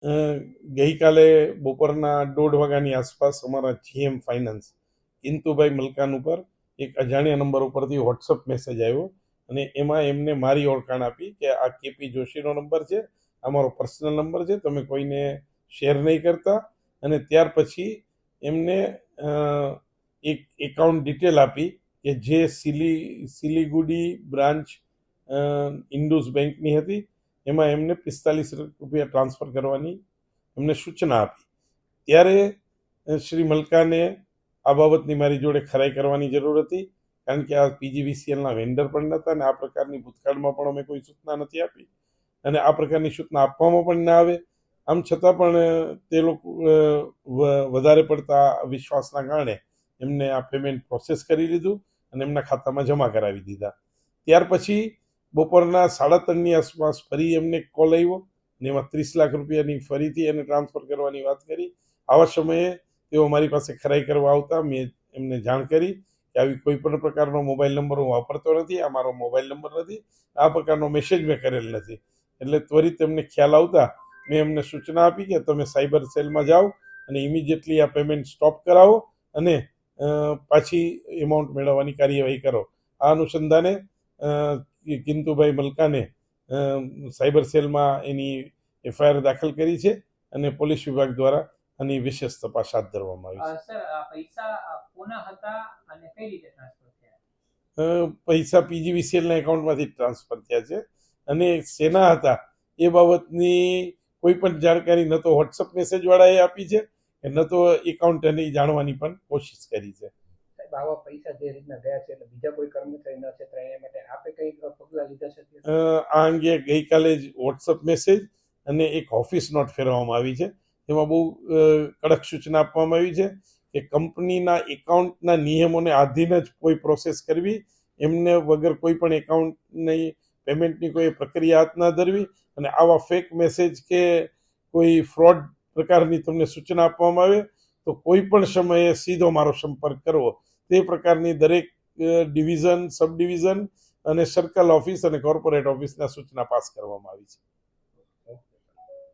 અ, ગઈકાલે બપોરના 1:30 વાગ્યાની આસપાસ અમારા જીએમ ફાઇનાન્સ ઇન્તુભાઈ મલકાન ઉપર એક અજાણ્યા નંબર ઉપરથી વોટ્સઅપ મેસેજ આવ્યો અને એમાં એમને મારી ઓળખાણ આપી કે આ કેપી જોશીનો નંબર છે, આ મારો પર્સનલ નંબર છે, તમે કોઈને શેર નહીં કરતા. અને ત્યાર પછી એમને અ, એક એકાઉન્ટ ડિટેલ આપી કે જે સિલીગુડી બ્રાન્ચ ઇન્ડુસ બેંકની હતી. એમાં એમને 45 રૂપિયા ટ્રાન્સફર કરવાની એમને સૂચના આપી. ત્યારે શ્રી મલકાને આ બાબતની મારી જોડે ખરાઈ કરવાની જરૂર હતી, કારણ કે આ પીજીવીસીએલના વેન્ડર પણ નહોતા અને આ પ્રકારની ભૂતકાળમાં પણ અમે કોઈ સૂચના નથી આપી અને આ પ્રકારની સૂચના આપવામાં પણ ના આવે. આમ છતાં પણ તે લોકો વધારે પડતા વિશ્વાસના કારણે એમને આ પેમેન્ટ પ્રોસેસ કરી લીધું અને એમના ખાતામાં જમા કરાવી દીધા. ત્યાર પછી બપોરના 3:30ની આસપાસ ફરી એમને કોલ આવ્યો ને એમાં 30 લાખ રૂપિયાની ફરીથી એને ટ્રાન્સફર કરવાની વાત કરી. આવા સમયે તેઓ મારી પાસે ખરાઈ કરવા આવતા મેં એમને જાણ કરી કે આવી કોઈ પણ પ્રકારનો મોબાઈલ નંબર હું વાપરતો નથી, આ મારો મોબાઈલ નંબર નથી, આ પ્રકારનો મેસેજ મેં કરેલ નથી. એટલે ત્વરિત એમને ખ્યાલ આવતા મેં એમને સૂચના આપી કે તમે સાયબર સેલમાં જાઓ અને ઇમિડિયેટલી આ પેમેન્ટ સ્ટોપ કરાવો અને પાછી એમાઉન્ટ મેળવવાની કાર્યવાહી કરો. આ અનુસંધાને કિંતુભાઈ મલકાને સાયબર સેલમાં એની એફઆઈઆર દાખલ કરી છે અને પોલીસ વિભાગ દ્વારા આની વિશેષ તપાસ હાથ ધરવામાં આવી છે. સર, પૈસા કોના હતા અને કઈ રીતે ટ્રાન્સફર થયા? પૈસા પીજીવીસીએલના એકાઉન્ટમાંથી ટ્રાન્સફર થયા છે અને શેના હતા એ બાબતની કોઈ પણ જાણકારી ન તો વોટ્સઅપ મેસેજ વાળાએ આપી છે ન તો એકાઉન્ટને જાણવાની પણ કોશિશ કરી છે. આવા પૈસા જે રીતના ગયા છે એટલે બીજા કોઈ કર્મચારી ન છે એ માટે આપે કઈ પગલા લીધા છે? આ અંગે ગઈકાલે જ વોટ્સઅપ મેસેજ અને એક ઓફિસ નોટ ફેરવવામાં આવી છે. એમાં બહુ કડક સૂચના આપવામાં આવી છે કે કંપનીના એકાઉન્ટના નિયમોને આધીન જ કોઈ પ્રોસેસ કરવી, એમને વગર કોઈ પણ એકાઉન્ટની પેમેન્ટની કોઈ પ્રક્રિયા હાથ ના ધરવી અને આવા ફેક મેસેજ કે કોઈ ફ્રોડ પ્રકારની તમને સૂચના આપવામાં આવે તો કોઈ પણ સમયે સીધો મારો સંપર્ક કરવો. તે પ્રકારની દરેક ડિવિઝન, સબ ડિવિઝન અને સર્કલ ઓફિસ અને કોર્પોરેટ ઓફિસના સૂચના પાસ કરવામાં આવી છે.